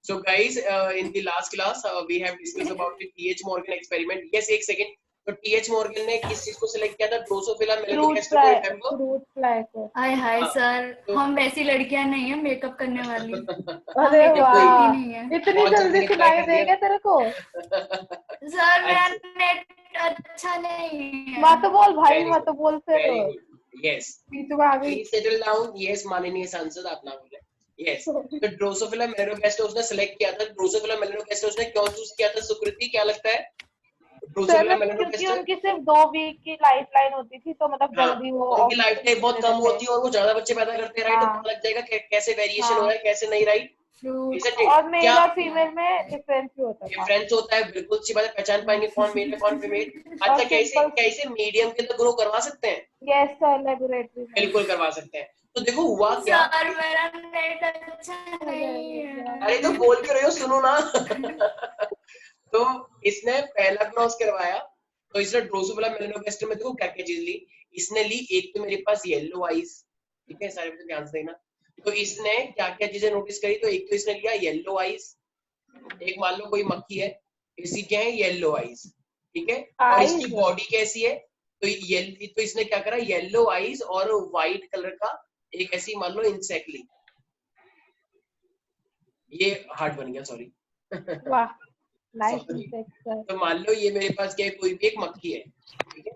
So guys, in the last class, we have discussed about the T.H. Morgan experiment. Yes, एक second. तो T.H. Morgan ने किस चीज को सिलेक्ट किया था? ड्रोसोफिला मेलानोगास्टर को रिमेम्बर? फ्रूट फ्लाई को। हाय हाय हाँ, सर, तो- हम वैसी लड़कियां नहीं है मेकअप करने वाली। अरे हम वाह, करती नहीं है। इतनी बहुत जल्दी जल्दी सुनाई reply कर देगा तेरे को? सर मेरा नेट अच्छा नहीं है। मत बोल भाई, Very मत good. बोल फिर। Very good. Yes. बीच में आ गई। Please settle down. Yes, माननीय सांसद आप ना बोले। Yes. तो ड्रोसोफिला मेलानोगास्टर उसने सिलेक्ट किया था। ड्रोसोफिला मेलानोगास्टर उसने क्यों चूज किया था? सुकृति क्या लगता है? ड्रोसोफिला क्योंकि मेलानोगास्टर उनकी सिर्फ 2 वीक की लाइफ लाइन होती थी, तो मतलब हाँ, जल्दी वो उनकी लाइफ टाइम बहुत कम होती है और वो ज्यादा बच्चे पैदा करते हैं, राइट? तो हाँ। पता लग जाएगा कैसे वेरिएशन हाँ। हो रहा है, कैसे नहीं, राइट? और मेल और फीमेल में डिफरेंस भी होता था। डिफरेंस होता है, बिल्कुल सी बात है। पहचान पाएंगे कौन मेल है कौन फीमेल। अच्छा, और कैसे simple- कैसे मीडियम के अंदर ग्रो करवा सकते हैं? यस सर, लेबोरेटरी में। बिल्कुल करवा सकते हैं। तो देखो हुआ क्या। सर मेरा नेट अच्छा नहीं है। अरे तो बोल के रहे हो, सुनो ना। तो इसने पहला क्रॉस करवाया। तो इसने ड्रोसोफिला मेलानोगास्टर में देखो क्या क्या चीज ली। इसने ली, एक तो मेरे पास येलो आईज, ठीक है, सारे बच्चे ध्यान से देना। तो इसने क्या क्या चीजें नोटिस करी? तो एक तो इसने लिया येलो आईज। एक मान लो कोई मक्खी है, इसकी क्या है? येलो आईज, ठीक है। और इसकी Eyes? बॉडी कैसी है? तो इसने क्या करा? येलो आईज और व्हाइट कलर का एक ऐसी मान लो इंसेक्ट ली। ये हार्ट बन गया, सॉरी। वाह, नाइस Sorry. Insect sir. तो मान लो ये मेरे पास क्या है? कोई भी एक मक्खी है, ठीक है।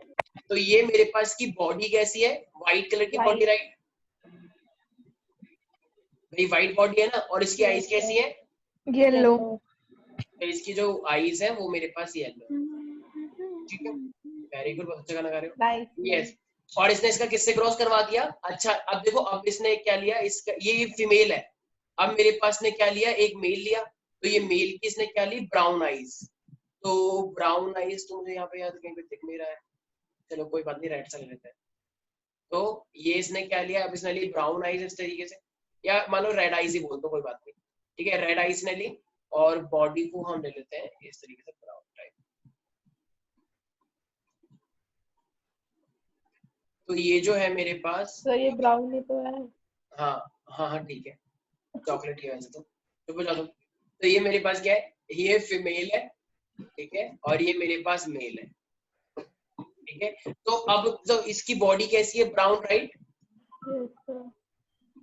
तो ये मेरे पास की बॉडी कैसी है? व्हाइट कलर की बॉडी, राइट? भाई व्हाइट बॉडी है ना। और इसकी आईज कैसी है? येलो। तो इसकी जो आईज है वो मेरे पास येलो, ठीक है। वेरी गुड, बहुत अच्छा गाना गा रहे हो। नाइस। यस। और इसने इसका किससे क्रॉस करवा दिया? अच्छा, अब देखो, अब इसने क्या लिया? इसका ये फीमेल है। अब मेरे पास ने क्या लिया? एक मेल लिया। तो ये मेल की इसने क्या ली? Brown eyes. तो ब्राउन आईज तो मुझे यहाँ पे याद कहीं पे दिख नहीं रहा है, चलो कोई बात नहीं, रेड सा ले लेते हैं। तो ये इसने क्या लिया? अब इसने ली ब्राउन आईज इस तरीके से, या मान लो रेड आईज ही बोल दो, कोई बात नहीं, ठीक है। रेड आईज ने ली और बॉडी को हम ले लेते हैं इस तरीके से, ब्राउन टाइप। तो ये जो है मेरे पास, तो ये ब्राउन ही तो है। हाँ हाँ हाँ, ठीक है, चॉकलेट ही है वैसे तो बता दो। तो ये मेरे पास क्या है? ये फीमेल है, ठीक है, और ये मेरे पास मेल है, ठीक है। तो अब तो इसकी बॉडी कैसी है? Brown, right?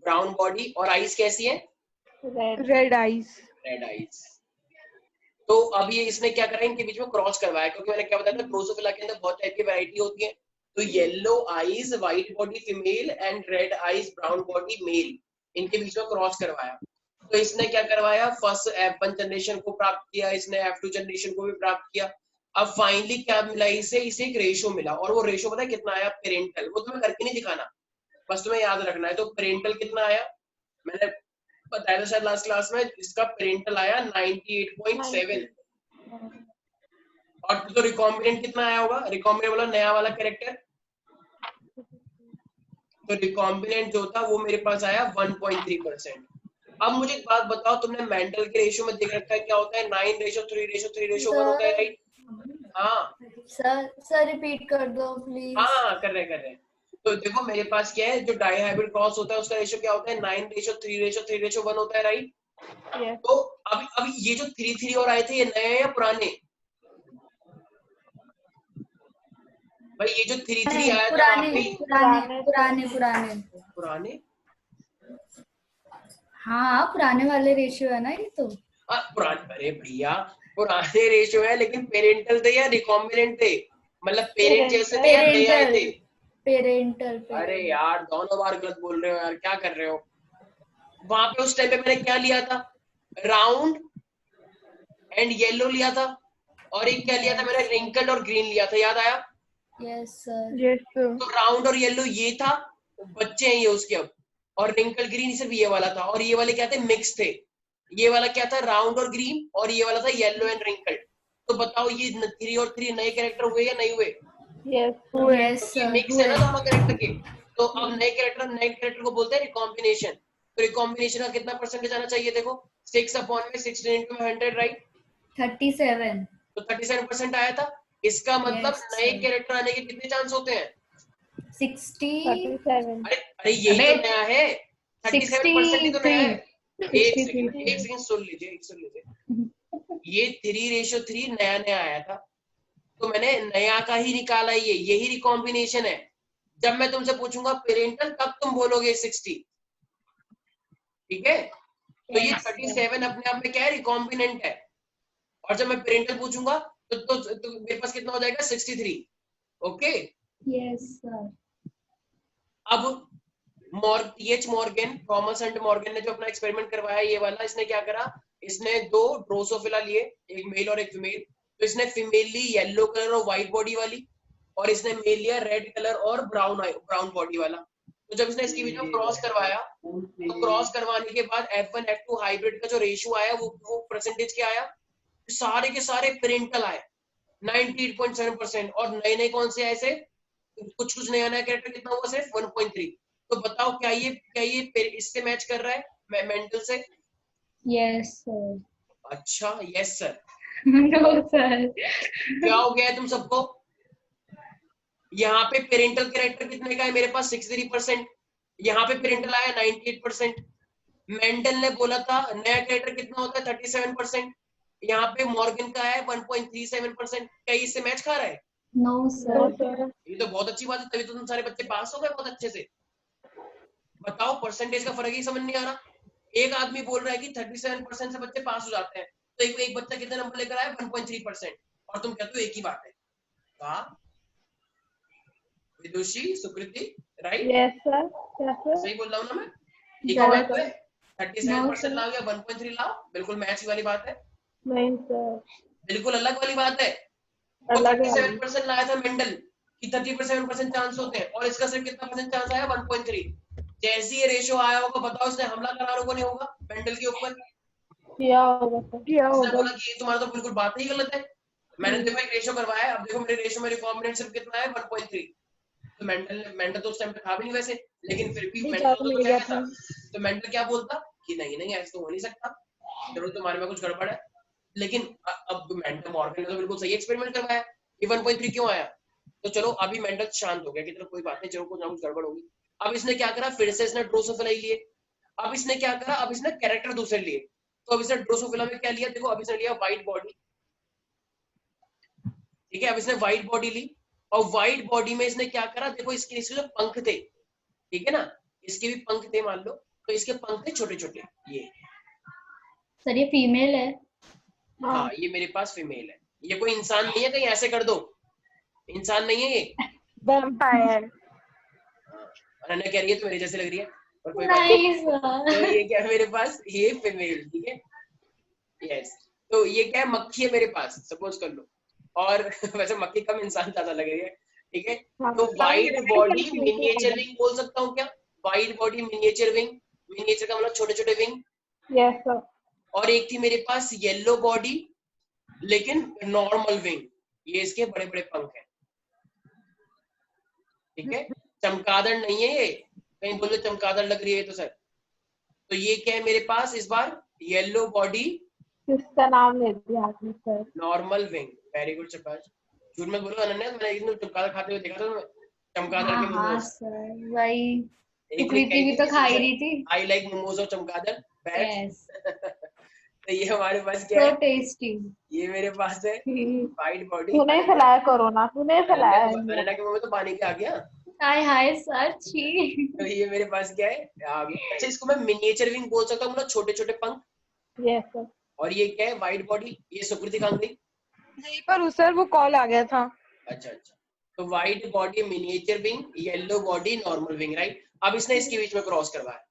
ब्राउन बॉडी, और आईज कैसी है? Red eyes. Red eyes. तो अब ये इसने क्या करा? इनके बीच में क्रॉस करवाया, क्योंकि मैंने क्या बताया था, ड्रोसोफिला के अंदर बहुत टाइप की वैरायटी होती है। तो yellow eyes white body female and red eyes brown body male, इनके बीच में क्रॉस करवाया। तो इसने क्या करवाया? फर्स्ट F1 जनरेशन को प्राप्त किया, इसने F2 जनरेशन को भी प्राप्त किया। अब फाइनली क्या मिला इसे? इसे एक रेशो मिला, और वो रेशो पता है कितना आया? पेरेंटल। वो तुम्हें करके नहीं दिखाना, बस तुम्हें याद रखना है। तो पेरेंटल कितना आया? मैंने बताया था शायद लास्ट क्लास में, इसका पेरेंटल आया 98.7। और तो रिकॉम्बिनेंट कितना आया होगा? रिकॉम्बिनेंट वाला नया वाला कैरेक्टर, तो रिकॉम्बिनेंट जो था वो मेरे पास आया 1.3%। अब मुझे एक बात बताओ, तुमने मेंडल के रेशियो में देख रखा है क्या होता है? 9:3:3:1 होता है, राइट? हाँ सर रिपीट कर दो प्लीज। हाँ, कर रहे। तो देखो मेरे पास क्या है, जो डाई हाइब्रिड क्रॉस होता है उसका रेशियो क्या होता है? 9:3:3:1 होता है, राइट? तो अभी ये जो 3 और आए थे, ये नए या पुराने? भाई ये जो 3 आया था पुराने। हाँ पुराने वाले रेशियो है ना ये तो। पुराने, अरे भैया पुराने रेशियो है, लेकिन पेरेंटल थे या रिकॉम्बिनेंट थे? मतलब पेरेंट जैसे थे या नए आए थे? पेरेंटल। अरे यार दोनों बार गलत बोल रहे हो यार, क्या कर रहे हो? वहां पे उस टाइम पे मैंने क्या लिया था? राउंड एंड येलो लिया था, और एक क्या लिया था मैंने? रिंकल्ड और ग्रीन लिया था, याद आया? Yes sir. तो राउंड और येलो ये था, बच्चे हैं ये उसके अब। और रिंकल ग्रीन सिर्फ ये वाला था, और ये वाले क्या थे? मिक्स थे। ये वाला क्या था? राउंड और ग्रीन, और ये वाला था येलो एंड रिंकल्ड। तो बताओ ये 3 और 3 नए कैरेक्टर हुए या नहीं हुए? यस ये मिक्स है ना दोनों कैरेक्टर के। तो अब नए कैरेक्टर को बोलते हैं रिकॉम्बिनेशन। तो रिकॉम्बिनेशन का कितना परसेंटेज आना चाहिए? देखो 6/16 × 100, राइट? 37। तो 37% आया था। इसका मतलब Yes, नए sir. कैरेक्टर आने के कितने चांस होते हैं? 60। अरे यही तो नया है, 37% ही तो नया है। एक सेकंड सुन लीजिए। ये 3:3 नया आया था, तो मैंने नया का ही निकाला, ये यही रिकॉम्बिनेशन है। जब मैं तुमसे पूछूंगा पेरेंटल, तब तुम बोलोगे 60, ठीक है? तो ये 37 अपने आप में क्या है, रिकॉम्बिनेंट है। और जब मैं पेरेंटल पूछूंगा तो मेरे पास कितना हो जाएगा, 63। Okay, yes sir. अब मॉर्गन, थॉमस एंड मॉर्गन ने जो अपना एक्सपेरिमेंट करवाया ये वाला, इसने क्या करा, इसने 2 ड्रोसोफिला लिए, एक मेल और एक फीमेल। तो इसने फीमेल ली येलो कलर और व्हाइट बॉडी वाली, और इसने मेल लिया रेड कलर और ब्राउन बॉडी वाला। तो जब इसने इसके बीच में क्रॉस करवाया, तो क्रॉस करवाने के बाद F1 F2 हाइब्रिड का जो रेशियो आया वो परसेंटेज क्या आया, सारे के सारे पेरेंटल आए 98.7%। और नए नए कौन से ऐसे कुछ नया कैरेक्टर कितना हुआ, सिर्फ 1.3। तो बताओ क्या ये इससे मैच कर रहा है, मेंटल से? Yes sir. अच्छा, यस सर। No sir. क्या हो गया है तुम सबको? यहाँ पे पेरेंटल कैरेक्टर कितने का है मेरे पास, 63%। यहाँ पे पेरेंटल आया 98%। मेंडल ने बोला था नया कैरेक्टर कितना होता है, 37%। यहाँ पे मॉर्गन का है 1.37%। क्या इससे मैच खा रहा है? No sir. ये तो बहुत अच्छी बात है, तभी तो तुम सारे बच्चे पास हो गए बहुत अच्छे से। बताओ, परसेंटेज का फर्क ही समझ नहीं आ रहा। एक आदमी बोल रहा है कि 37% से बच्चे पास हो जाते हैं, तो एक बच्चा कितने नंबर लेकर आया, 1.3%, और तुम कहते हो एक ही बात है। कहा विदुषी, सुकृति, राइट? यस सर, सही बोल रहा हूँ ना मैं? ठीक है, 37% लाओ या 1.3 लाओ, बिल्कुल मैच वाली बात है। नहीं सर, बिल्कुल अलग वाली बात है। वो 37% लाया था मेंडल कि 37% चांस होते हैं, और इसका सिर्फ कितना परसेंट चांस आया, 1.3। जैसे ये रेशियो आया होगा, बताओ इसने हमला करा होगा नहीं होगा मेंडल के ऊपर? किया होगा। बोला कि ये तुम्हारा तो बिल्कुल बात ही गलत है। मैंने देखो एक रेशियो करवाया, अब देखो मेरे रेशियो में रिकॉम्बिनेंट सिर्फ कितना है, 1.3। तो मेंटल तो उस टाइम पे था भी नहीं वैसे, लेकिन फिर भी मेंटल तो क्या था, तो मेंटल क्या बोलता कि नहीं ऐसा तो हो नहीं सकता, जरूर तुम्हारे में कुछ गड़बड़ है। लेकिन अब मेंटल मॉर्गन ने तो बिल्कुल सही एक्सपेरिमेंट करवाया, ये 1.3 क्यों आया? तो चलो अभी मेंटल शांत हो गया कि चलो कोई बात नहीं, जरूर कुछ ना कुछ गड़बड़ होगी। अब इसने क्या करा, फिर से इसने ड्रोसोफिला लिए। अब इसने क्या करा, अब इसने कैरेक्टर दूसरे लिए। तो अब इसने ड्रोसोफिला में क्या लिया, देखो अब इसने लिया व्हाइट बॉडी, ठीक है? अब इसने व्हाइट बॉडी ली, और व्हाइट बॉडी में इसने क्या करा, देखो इसके जो पंख थे, ठीक है ना, इसके भी पंख थे मान लो, तो इसके पंख थे छोटे छोटे। ये सर ये फीमेल है। हाँ, ये मेरे पास फीमेल है। ये कोई इंसान नहीं है, कहीं ऐसे कर दो, इंसान नहीं है ये, वैम्पायर। अनन्या कह रही है तो मेरे जैसे लग रही है, और कोई बात तो ये क्या है मेरे पास, ये फीमेल, ठीक है? यस। तो ये क्या है, मक्खी है मेरे पास, सपोज कर लो। और वैसे मक्खी कम, इंसान ज्यादा लग रही है, ठीक है? तो वाइड बॉडी मिनिएचर विंग बोल सकता हूँ क्या? Wide body miniature wing, miniature का मतलब छोटे छोटे विंग। Yes sir. और एक थी मेरे पास येलो बॉडी लेकिन नॉर्मल विंग, ये इसके बड़े बड़े पंख हैं, ठीक है? चमगादड़ नहीं है ये, कहीं बोलो चमगादड़ लग रही है तो सर। तो ये क्या है मेरे पास इस बार, येलो बॉडी, किसका नाम ले दिया आपने sir? Normal wing. Very good शबाश। झूठ में बोलो अनन्या, मैंने एक दिन चमगादड़ खाते हुए देखा था, चमगादड़ के मोमोज। सर वही एक दिन भी तो खा ही रही थी। आई लाइक मोमोज और चमगादड़। यस। तो ये हमारे पास क्या है, टेस्टी। ये मेरे पास है वाइट बॉडी। तूने फैलाया कोरोना, तूने फैलाया। अनन्या के मुंह में तो पानी क्या आ गया। हाय सर, छी। तो ये मेरे पास क्या है, आ गया। अच्छा, इसको मैं मिनिएचर विंग बोल सकता हूँ, मतलब छोटे छोटे पंख। Yes sir. और ये क्या है, वाइट बॉडी। ये सुकृति कहाँ गई? नहीं पर सर वो कॉल आ गया था। अच्छा, तो white body miniature wing, yellow body normal wing, right? अब इसने इसके बीच में क्रॉस करवाया,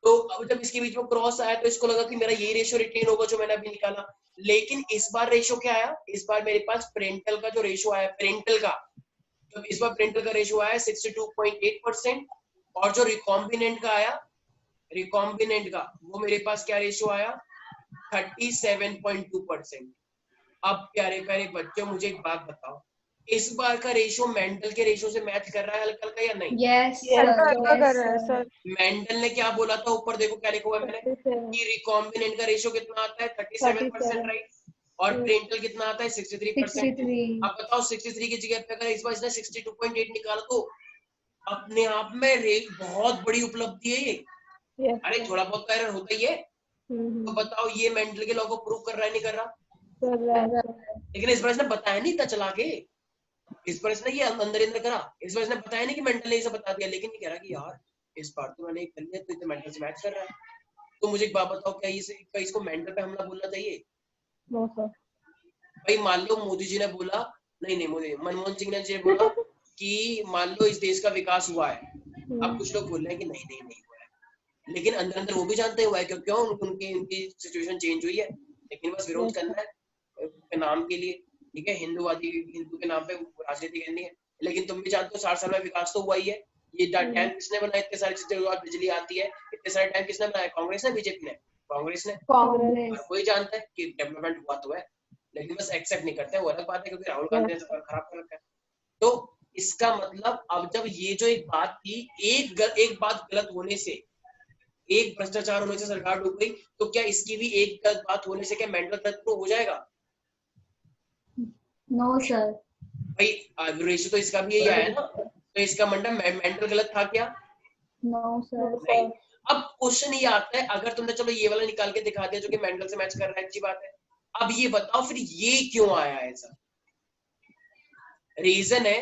तो अब जब इसके बीच में क्रॉस आया तो इसको लगा कि मेरा ये रेशियो रिटेन होगा जो मैंने अभी निकाला। लेकिन इस बार रेशियो क्या आया, इस बार मेरे पास पेरेंटल का जो रेशियो आया, पेरेंटल का, तो इस बार पेरेंटल का रेशियो आया 62.8%। और जो रिकॉम्बिनेंट का आया, रिकॉम्बिनेंट का वो मेरे पास क्या रेशियो आया, 37.2%। अब प्यारे प्यारे बच्चों, मुझे एक बात बताओ, इस बार का रेशियो मेंडल के रेशियो से मैच कर रहा है हल्का हल्का या नहीं? Yes sir. मेंडल ने क्या बोला था, ऊपर देखो क्या लिखा हुआ है मैंने, कि रिकॉम्बिनेंट का रेशियो कितना आता है, 37%, राइट? और पेरेंटल कितना आता है, 63%। अब बताओ 63 की जगह पे अगर इस बार इसने 62.8 निकाला, तो अपने आप में बहुत बड़ी उपलब्धि है ये। अरे थोड़ा बहुत तो एरर होता ही है, तो बताओ ये मेंडल के लॉ को प्रूव कर रहा है नहीं कर रहा? कर रहा है। लेकिन इस बार इसने बताया नहीं इतना चला के, इस बार इसने ये अंदर अंदर करा, इस बार इसने बताया नहीं कि मेंटल ने इसे बता दिया, लेकिन ये कह रहा कि यार इस बार तो मैंने कर लिया तो इतना मेंटल से मैच कर रहा है। तो मुझे एक बात बताओ, क्या इसको मेंटल पे हमला बोलना चाहिए? No sir. भाई मान लो मोदी जी ने बोला, नहीं मोदी, मनमोहन सिंह ने जी बोला कि मान लो इस देश का विकास हुआ है, अब कुछ लोग बोल रहे हैं कि नहीं हुआ है, लेकिन अंदर अंदर वो भी जानते हुआ है क्यों उनकी उनकी सिचुएशन चेंज हुई है, लेकिन बस विरोध करना है के नाम के लिए, ठीक है, हिंदू के नाम पे राजनीति करनी है। लेकिन तुम भी जानते हो 60 साल में विकास तो हुआ ही है। ये डैम किसने बनाया? इतने सारी चीजें, बिजली आती है, इतने सारे डैम किसने बनाया? कांग्रेस ने, बीजेपी ने? कांग्रेस ने। कांग्रेस। और कोई जानता है कि डेवलपमेंट हुआ तो है, लेकिन बस एक्सेप्ट नहीं करते, वो अलग बात है, क्योंकि राहुल गांधी ने तो खराब कर रखा है। तो इसका मतलब अब जब ये जो एक बात थी, एक बात गलत होने से, एक भ्रष्टाचार होने से सरकार डूब गई, तो क्या इसकी भी एक गलत बात होने से क्या मेंटल गलत प्रूव हो जाएगा? No sir. भाई रेशो तो इसका भी यही आया ना, तो इसका मतलब मेंटल गलत था क्या? No sir. नहीं। अब क्वेश्चन ये आता है, अगर तुमने चलो ये वाला निकाल के दिखा दिया जो कि मेंटल से मैच कर रहा है, अच्छी बात है, अब ये बताओ फिर ये क्यों आया ऐसा? रीजन है,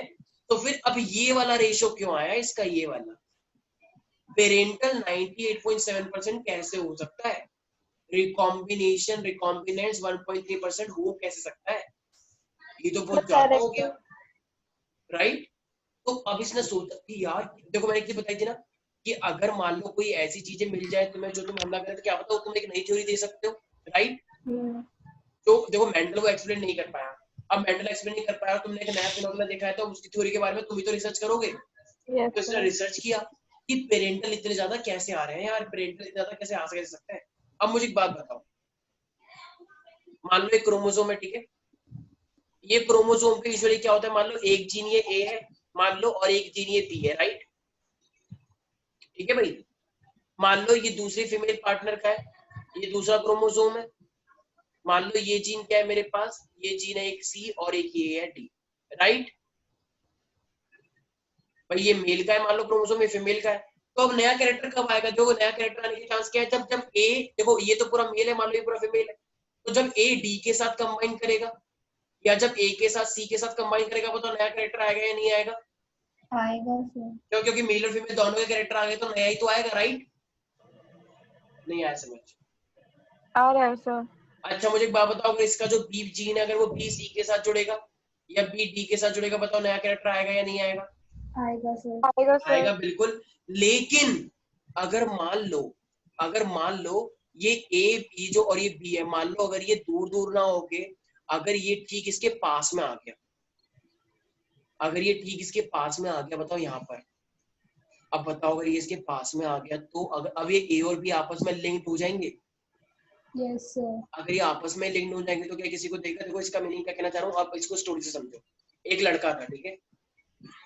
तो फिर अब ये वाला रेशो क्यों आया इसका? ये वाला पेरेंटल 98.7% कैसे हो सकता है? रिकॉम्बिनेशन रिकॉम्बिनेंट्स 1.3% हो कैसे सकता है? ये तो बहुत ज्यादा हो गया, राइट? तो अब इसने सोचा कि यार देखो, मैंने एक चीज बताई थी ना कि अगर मान लो कोई ऐसी चीजें मिल जाए तुम्हें जो तुम हमला करे, तो क्या पता तुम एक नई थ्योरी दे सकते हो, राइट? तो देखो मेंडल वो एक्सप्लेन नहीं कर पाया, अब मेंडल एक्सप्लेन नहीं कर पाया, तुमने एक नया फिनोमेना देखा है, तो उसकी थ्योरी के बारे में तुम ही तो रिसर्च करोगे। तो इसने रिसर्च किया कि पेरेंटल इतने ज्यादा कैसे आ रहे हैं यार, पेरेंटल इतने ज्यादा कैसे आ सकते हैं। अब मुझे एक बात बताओ, मान लो एक क्रोमोसोम है, ठीक है, ये क्रोमोसोम पे यूजुअली क्या होता है, मान लो एक जीन ये ए है, मान लो, और एक जीन ये बी है, राइट? ठीक है भाई, मान लो ये दूसरी फीमेल पार्टनर का है, ये दूसरा क्रोमोसोम है, मान लो ये जीन क्या है मेरे पास, ये जीन है एक सी और एक ये है डी, राइट? भाई ये मेल का है, मान लो क्रोमोसोम, ये फीमेल का है, तो अब नया कैरेक्टर कब आएगा? जो नया कैरेक्टर आने की चांस क्या है? जब ए, देखो ये तो पूरा मेल है, मान लो ये पूरा फीमेल है, तो जब ए डी के साथ कंबाइन करेगा, या जब ए के साथ सी के साथ कंबाइन करेगा, बताओ नया कैरेक्टर आएगा या नहीं आएगा? आएगा सर। क्यों? क्योंकि मेल और फीमेल दोनों के कैरेक्टर आ गए, तो नया ही तो आएगा, राइट? नहीं आया समझ? आ रहा है सर। अच्छा मुझे एक बात बताओ, अगर इसका जो बी जीन है, अगर वो बी सी के साथ जुड़ेगा या बी डी के साथ जुड़ेगा, बताओ नया कैरेक्टर आएगा या नहीं आएगा? आएगा सर। आएगा सर। आएगा बिल्कुल। लेकिन अगर मान लो ये ए बी जो और ये बी है, मान लो अगर ये दूर दूर ना होके, अगर ये ठीक इसके पास में आ गया, अगर ये ठीक इसके पास में आ गया, बताओ यहाँ पर, अब बताओ अगर ये इसके पास में आ गया, तो अगर अब ये ए और बी आपस में लिंक्ड हो जाएंगे? Yes sir. अगर ये आपस में लिंक्ड हो जाएंगे तो क्या किसी को देखा? देखो इसका मीनिंग क्या कहना चाह रहा हूँ, आप इसको स्टोरी से समझो। एक लड़का था, ठीक है,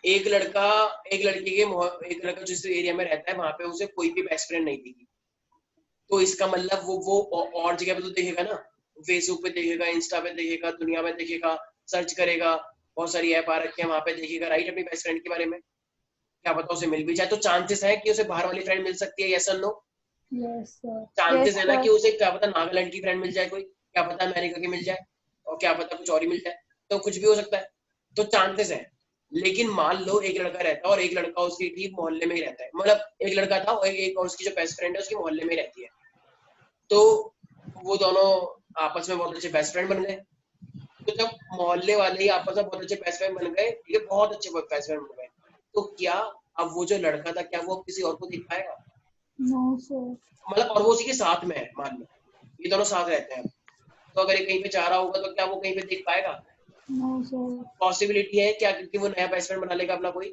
एक लड़का एक लड़का जिस एरिया में रहता है वहां पे उसे कोई भी बेस्ट फ्रेंड नहीं दिखी, तो इसका मतलब वो और जगह पे तो देखेगा ना, फेसबुक पे देखेगा, इंस्टा पे देखेगा, दुनिया में देखेगा, सर्च करेगा, बहुत सारी ऐप आ रखी है वहां पे देखेगा, राइट, अपनी बेस्ट फ्रेंड के बारे में, क्या पता उसे मिल भी जाए, तो चांसेस है कि उसे बाहर वाली फ्रेंड मिल सकती है, यस और नो? Yes sir. चांसेस है ना कि उसे क्या पता नागालैंड की फ्रेंड मिल जाए, कोई क्या पता अमेरिका की मिल जाए, और क्या पता कुछ और ही मिल जाए, तो कुछ भी हो सकता है, तो चांसेस है। लेकिन मान लो एक लड़का रहता है और एक लड़का उसके ठीक मोहल्ले में ही रहता है, मतलब एक लड़का था और एक और उसकी जो बेस्ट फ्रेंड है उसके मोहल्ले में ही रहती है, तो वो दोनों आपस में बहुत अच्छे बेस्ट फ्रेंड बन गए। तो जब मोहल्ले वाले ही आपस में बहुत अच्छे बेस्ट फ्रेंड बन गए, ये बहुत अच्छे बेस्ट फ्रेंड बन गए, तो क्या अब वो जो लड़का था क्या वो किसी और को दिख पाएगा? No sir. मतलब, और वो उसी के साथ में है, मान लो ये दोनों साथ रहते हैं, तो अगर ये कहीं पे जा रहा होगा तो क्या वो कहीं पे दिख पाएगा? No sir. पॉसिबिलिटी है क्या कि वो नया बेस्ट फ्रेंड बना लेगा अपना कोई?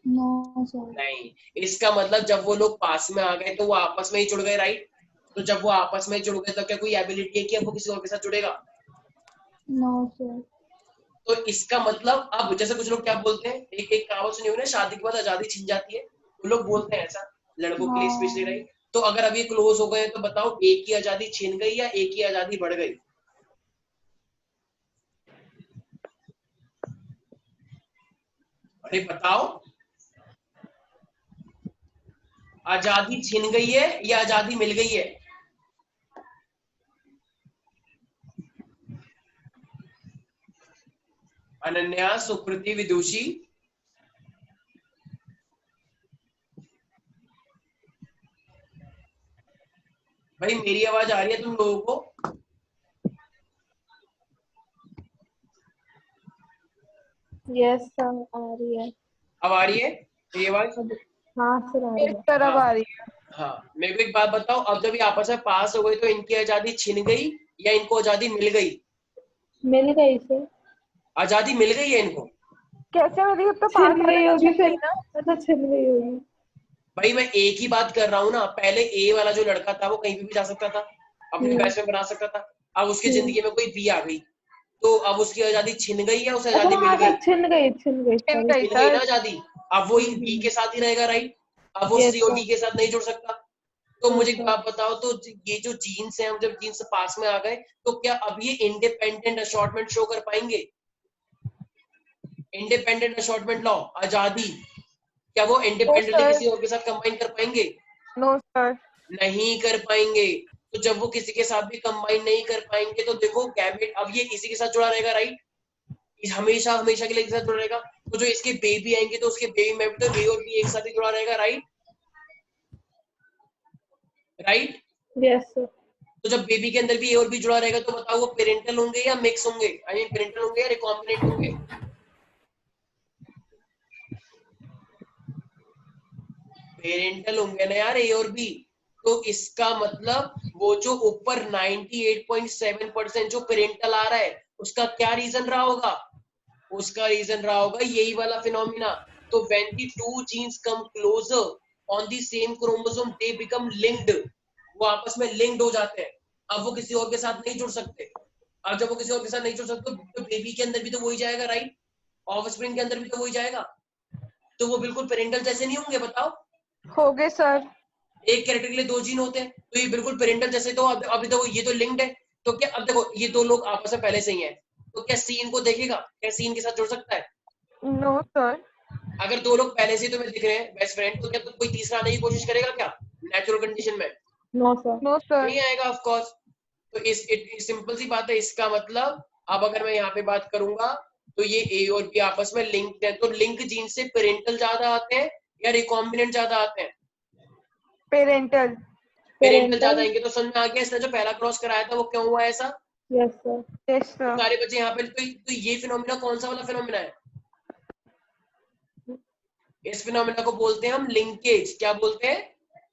No sir. नहीं। इसका मतलब जब वो लोग पास में आ गए तो वो आपस में ही जुड़ गए, राइट? तो जब वो आपस में जुड़ गए तो क्या कोई एबिलिटी है कि अब वो किसी और के साथ जुड़ेगा? No sir. तो इसका मतलब अब जैसे कुछ लोग क्या बोलते हैं, एक एक कहावत सुनी हुई ना, शादी के बाद आजादी छिन जाती है, वो लोग बोलते हैं ऐसा लड़कों के लिए स्पेशली, राइट? तो अगर अब ये क्लोज हो गए तो बताओ एक की आजादी छिन गई या एक की आजादी बढ़ गई? अरे बताओ, आजादी छिन गई है या आजादी मिल गई है? अनन्या, सुकृति, विदुषी। भाई मेरी आवाज आ रही है तुम लोगों को? यस सर, आ रही है। अब आ रही है ये आवाज? हाँ सर, आ रही इस है। तरफ हाँ। आ रही है। हाँ, मेरे को एक बात बताओ, अब जब ये आपस में पास हो गए तो इनकी आजादी छिन गई या इनको आजादी मिल गई? मिल गई सर। आजादी मिल गई है इनको। कैसे मिली? तो पास छिन वाले गई तो होगी छिन गई फिर, ना। मतलब छिन गई होगी। भाई मैं एक ही बात कर रहा हूँ ना, पहले ए वाला जो लड़का था वो कहीं पे भी जा सकता था, अपनी बैच में बना सकता था। अब उसकी जिंदगी में कोई बी आ गई तो अब उसकी आजादी छिन गई या उसे आजादी मिल हाँ गई? सर, छिन गई, छिन गई, छिन sorry। गई मिल गई ना सर। आजादी। अब वो बी के साथ ही रहेगा, राइट? अब वो Yes, सी और sir. डी के साथ नहीं जुड़ सकता। तो मुझे एक sir. बात बताओ, तो ये जो जीन्स है, हम जब जीन्स पास में आ गए तो क्या अब ये इंडिपेंडेंट असॉर्टमेंट शो कर पाएंगे? इंडिपेंडेंट असॉर्टमेंट लॉ, आजादी, क्या वो इंडिपेंडेंटली sir. किसी और के साथ कंबाइन कर पाएंगे? No sir. नहीं कर पाएंगे। तो जब वो किसी के साथ भी कंबाइन नहीं कर पाएंगे तो देखो गैमेट अब ये इसी के साथ जुड़ा रहेगा, राइट? हमेशा हमेशा के लिए एक साथ जुड़ा रहेगा। तो जो इसके बेबी आएंगे तो उसके बेबी में भी तो ए और बी एक साथ ही जुड़ा रहेगा, राइट? राइट? Yes, sir. तो जब बेबी के अंदर भी ए और बी जुड़ा रहेगा तो बताओ वो पेरेंटल होंगे या मिक्स होंगे? आई मीन पेरेंटल होंगे या रिकॉम्बिनेंट होंगे? पेरेंटल होंगे ना यार, ए और बी। तो इसका मतलब वो जो ऊपर 98.7% जो पेरेंटल आ रहा है उसका क्या रीजन रहा होगा? उसका रीजन रहा होगा यही वाला फिनोमिना। तो when the two genes come closer on the same chromosome they become linked, वो आपस में लिंक्ड हो जाते हैं। अब वो किसी और के साथ नहीं जुड़ सकते। अब जब वो किसी और के साथ नहीं जुड़ सकते तो बेबी के अंदर भी तो वही जाएगा, राइट? ऑफस्प्रिंग के अंदर भी तो वही जाएगा। तो वो बिल्कुल पेरेंटल जैसे नहीं होंगे? बताओ। हो गए सर। एक कैरेक्टर के लिए दो जीन होते हैं तो ये बिल्कुल पेरेंटल जैसे। तो अब अभी तो ये तो लिंक्ड है। तो क्या अब देखो ये दो लोग आपस में पहले से ही हैं, तो क्या सी इनको देखेगा? क्या सी इनके साथ जुड़ सकता है? No sir. अगर दो लोग पहले से ही तुम्हें दिख रहे हैं बेस्ट फ्रेंड, तो क्या तो कोई तीसरा आने की कोशिश करेगा क्या नेचुरल कंडीशन में? No, sir. No sir. नहीं आएगा ऑफ कोर्स। तो सिंपल सी बात है। इसका मतलब अब अगर मैं यहाँ पे बात करूंगा तो ये ए और बी आपस में लिंक्ड है। तो लिंक जीन से पेरेंटल ज्यादा आते हैं या रिकॉम्बिनेंट ज्यादा आते हैं? पेरेंटल। पेरेंटल ज्यादा Parental. आएंगे। तो समझ में आ गया इसने जो पहला क्रॉस कराया था वो क्यों हुआ ऐसा? Yes, sir. यस तो सर। सारे बच्चे यहाँ पे तो ये फिनोमिना कौन सा वाला फिनोमिना है? इस फिनोमिना को बोलते हैं हम लिंकेज। क्या बोलते हैं?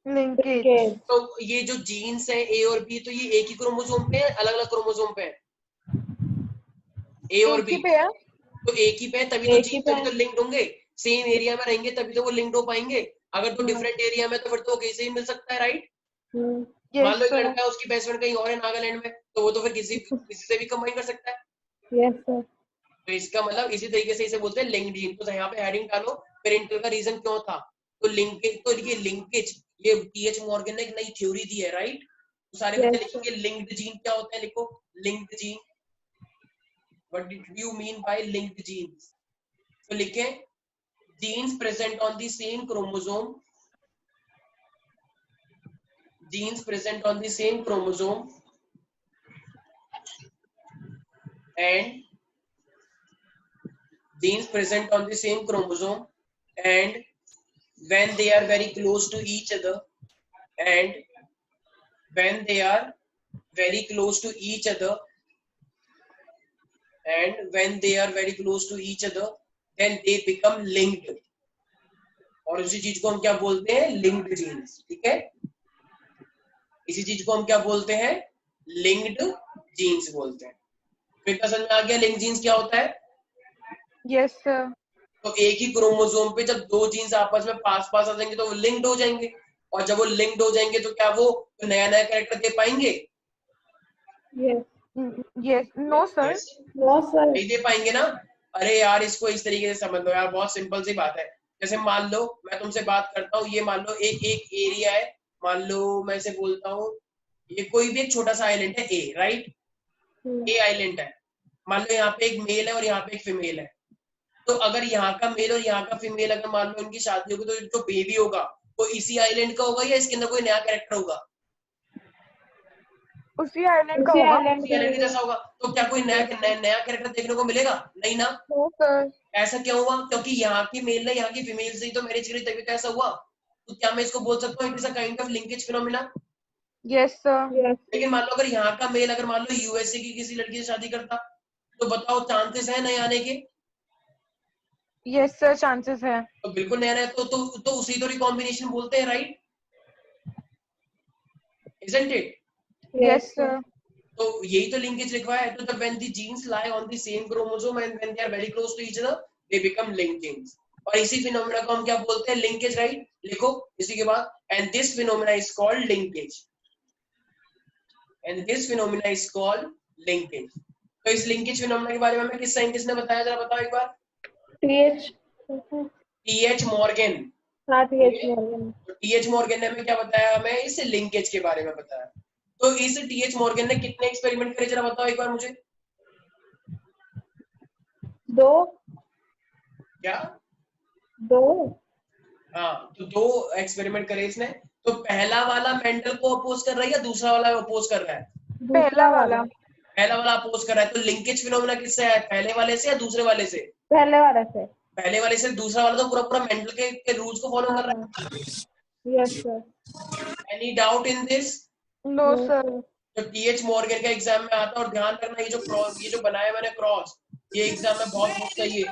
लिंकेज। Linkage. तो ये जो जीन्स है ए और बी, तो ये एक ही क्रोमोसोम पे है, अलग अलग क्रोमोसोम पे है? ए और एक बी ही पे है। तो एक ही पे है, तभी तो एक ही जीन पे तभी तो है। लिंक्ड होंगे। सेम एरिया में रहेंगे तभी तो वो लिंक्ड हो पाएंगे। अगर तो हाँ। डिफरेंट एरिया में तो फिर तो कैसे ही मिल सकता है, राइट? Hmm. मान यस लो एक सर। लड़का है उसकी बेस्ट फ्रेंड कहीं और है नागालैंड में, तो वो तो फिर किसी से भी कंबाइन कर सकता है। Yes, sir. तो इसका मतलब इसी तरीके से इसे बोलते हैं लिंक्ड जीन। तो यहाँ पे हेडिंग डालो पेरेंटल का रीजन क्यों था। तो लिंकेज, तो ये लिंकेज ये टीएच मॉर्गन ने एक नई थ्योरी दी है, राइट? तो सारे बच्चे Yes, sir. लिखेंगे लिंक्ड जीन क्या होता है, लिखो linked gene. What did you mean by linked genes? तो लिखें genes present on the same chromosome, genes present on the same chromosome and genes present on the same chromosome and when they are very close to each other and when they are very close to each other and when they are very close to each other then they become linked। और इसी चीज को हम क्या बोलते हैं? Linked genes. ठीक है, इसी चीज को हम क्या बोलते हैं? लिंक्ड जीन्स बोलते हैं। फिर समझ में आ गया लिंक जीन्स क्या होता है? Yes sir. तो एक ही क्रोमोसोम पे जब दो जीन्स आपस में पास पास आ जाएंगे तो वो लिंक्ड हो जाएंगे, और जब वो लिंक्ड हो जाएंगे तो क्या वो नया नया कैरेक्टर दे पाएंगे? Yes. Yes. No sir. Yes. No, sir. नहीं दे पाएंगे ना। अरे यार इसको इस तरीके से समझ लो यार, बहुत सिंपल सी बात है। जैसे मान लो मैं तुमसे बात करता हूँ, ये मान लो एक एक एरिया है, मान लो मैं इसे बोलता हूँ ये कोई भी एक छोटा सा आइलैंड है ए, राइट? Hmm. ए आइलैंड है। मान लो यहाँ पे एक मेल है और यहाँ पे एक फीमेल है। तो अगर यहाँ का मेल और यहाँ का फीमेल अगर मान लो इनकी शादी होगी तो जो बेबी होगा वो इसी आइलैंड का होगा या इसके अंदर कोई नया कैरेक्टर होगा? उसी आइलैंड का उसी होगा। आइलैंड उसी आइलैंड के जैसा होगा। तो क्या कोई नया नया कैरेक्टर देखने को मिलेगा? नहीं ना। No sir. ऐसा क्या हुआ? क्योंकि यहाँ की मेल ने यहाँ की फीमेल से ही तो मैरिज करी, तभी तो ऐसा हुआ। तो क्या मैं इसको बोल सकता हूँ it is a kind of linkage phenomena? Yes sir. Yes लेकिन मान लो अगर यहाँ का मेल अगर मान लो यूएसए की किसी लड़की से शादी करता, तो बताओ चांसेस है नए आने के? यस सर, चांसेस है। तो बिल्कुल नया है, तो उसी तो रिकॉम्बिनेशन बोलते हैं, right? Isn't it? Yes sir. तो यही तो लिंकेज लिखवा है। तो when the genes lie on the same chromosome and when they are very close to each other they become linked genes. और इसी फिनोमेना को हम क्या बोलते हैं? Linkage, right? लिखो इसी के बाद, and this phenomena is called linkage, and this phenomena is called linkage. तो इस लिंकेज फिनोमेना के बारे में हमें किस साइंटिस्ट ने बताया, जरा बताओ एक बार? TH TH Morgan. हाँ टीएच मॉर्गन। टीएच मॉर्गन ने हमें क्या बताया? हमें इस लिंकेज के बारे में बताया। तो इस टीएच मॉर्गन ने कितने एक्सपेरिमेंट करे, जरा बताओ एक बार मुझे? 2 क्या? 2 हाँ, तो 2 एक्सपेरिमेंट करे इसने। तो पहला वाला मेंडल को अपोज कर रहा है या दूसरा वाला अपोज कर रहा है? पहला वाला। पहला वाला अपोज कर रहा है। तो लिंकेज फिनोमेना किससे है? पहले वाले से या दूसरे वाले से? पहले वाले से। पहले वाले से। दूसरा वाला तो पूरा पूरा मेंडल के रूल्स को फॉलो कर रहा है। Yes sir. Any doubt in this? No sir. तो टीएच मॉर्गन का एग्जाम में आता है। और ध्यान रखना, ये जो क्रॉस, ये जो बनाया मैंने क्रॉस, ये एग्जाम में बहुत पूछता है ये।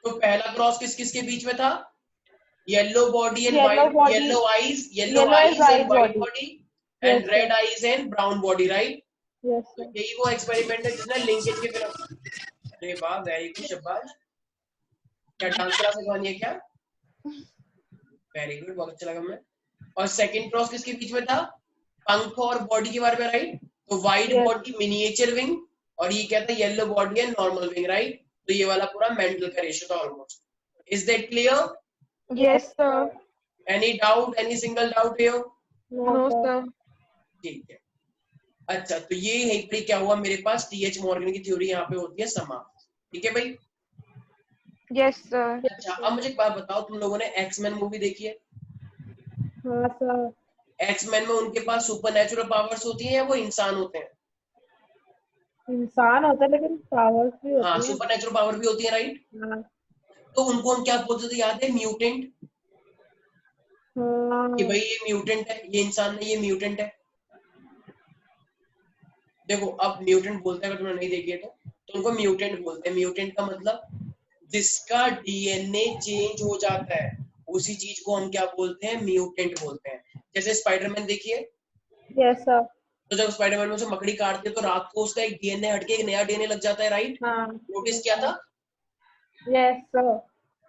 तो पहला क्रॉस किस किस के बीच में था? Yellow body and Yellow white, body, yellow eyes yellow and and white white body. Body, Yes and sir. Red eyes and brown body, right? Yes तो sir. यही वो एक्सपेरिमेंट है जिसने लिंकेज के फिर। अरे वाह, वेरी गुड, शाबाश। क्या डांस क्लास लगवानी है क्या? वेरी गुड, बहुत अच्छा लगा मैं। और सेकंड क्रॉस किसके बीच में था? पंख और बॉडी के बारे में, राइट? तो white Yes. Body miniature wing, और ये क्या था? Yellow body and normal wing, right? तो ये वाला पूरा मेंडल का रेशियो था almost. Is that clear? Yes sir. Any doubt, any single doubt here? No no sir. Sir. ठीक है। अच्छा, तो ये है भाई, क्या हुआ मेरे पास? टीएच मॉर्गन की थ्योरी यहाँ पे होती है समाप्त। ठीक है भाई? Yes sir. अच्छा, अब मुझे एक बात बताओ, तुम लोगों ने एक्समैन मूवी देखी है? हाँ सर। एक्समैन में उनके पास सुपरनैचुरल पावर्स होती हैं या वो इंसान होते हैं? इंसान होता है लेकिन पावर्स भी हाँ, होती है। सुपरनैचुरल पावर भी होती है, राइट? हाँ। तो उनको हम क्या बोलते थे, याद है? म्यूटेंट। कि भाई ये म्यूटेंट है, ये इंसान नहीं, ये म्यूटेंट है। देखो, अब म्यूटेंट बोलते हैं, अगर तुमने नहीं देखी है तो उनको म्यूटेंट बोलते हैं। म्यूटेंट का मतलब जिसका डीएनए चेंज हो जाता है, उसी चीज को हम क्या बोलते हैं? म्यूटेंट बोलते हैं। जैसे स्पाइडरमैन देखिए, यस सर। तो जब स्पाइडरमैन में उसे मकड़ी काटती है तो रात को उसका एक डीएनए हटके एक नया डीएनए लग जाता है, राइट? हाँ। नोटिस किया था? Yes sir.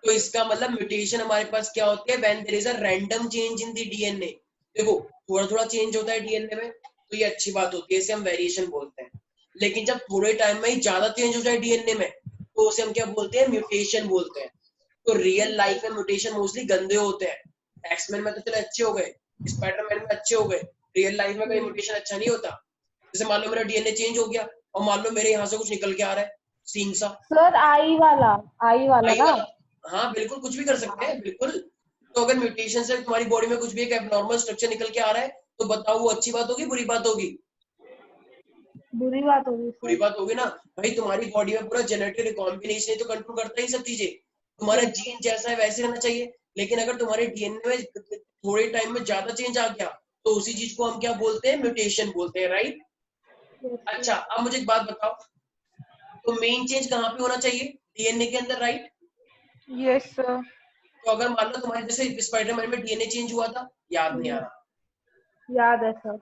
तो इसका मतलब म्यूटेशन हमारे पास क्या होती है? When there is a random change in the DNA. देखो, थोड़ा थोड़ा चेंज होता है डीएनए में, तो ये अच्छी बात होती है, इसे हम वेरिएशन बोलते हैं। लेकिन जब थोड़े टाइम में ही ज्यादा चेंज हो जाए डीएनए में, तो उसे हम क्या बोलते हैं? म्यूटेशन बोलते हैं। तो रियल लाइफ में म्यूटेशन मोस्टली गंदे होते हैं। एक्समैन में तो चले अच्छे हो गए, स्पाइडरमैन में अच्छे हो गए, रियल लाइफ में कोई म्यूटेशन अच्छा नहीं होता। जैसे मान लो मेरा डीएनए चेंज हो गया और मान लो मेरे यहाँ से कुछ निकल के आ रहा है, सींग सा, सर आई वाला आई ना। वाला। हाँ बिल्कुल, कुछ भी कर सकते हैं, बिल्कुल। तो अगर म्यूटेशन से तुम्हारी बॉडी में कुछ भी एक एबनॉर्मल स्ट्रक्चर निकल के आ रहा है, तो बताओ वो अच्छी बात होगी, बुरी बात होगी? बुरी बात होगी बुरी सर। बात होगी ना। भाई तुम्हारी बॉडी में पूरा जेनेटिक रिकॉम्बिनेशन ही तो कंट्रोल करता है ये सब चीजें। तुम्हारा जीन जैसा है वैसे रहना चाहिए। लेकिन अगर तुम्हारे डीएनए में थोड़े टाइम में ज्यादा चेंज आ गया, तो उसी चीज को हम क्या बोलते हैं? म्यूटेशन बोलते हैं, राइट? अच्छा, अब मुझे एक बात बताओ, तो मेन चेंज कहाँ पे होना चाहिए? डीएनए के अंदर, राइट? Yes sir. तो अगर मान लो तुम्हारे जैसे स्पाइडरमैन में डीएनए चेंज हुआ था, याद नहीं आ रहा? याद है सर।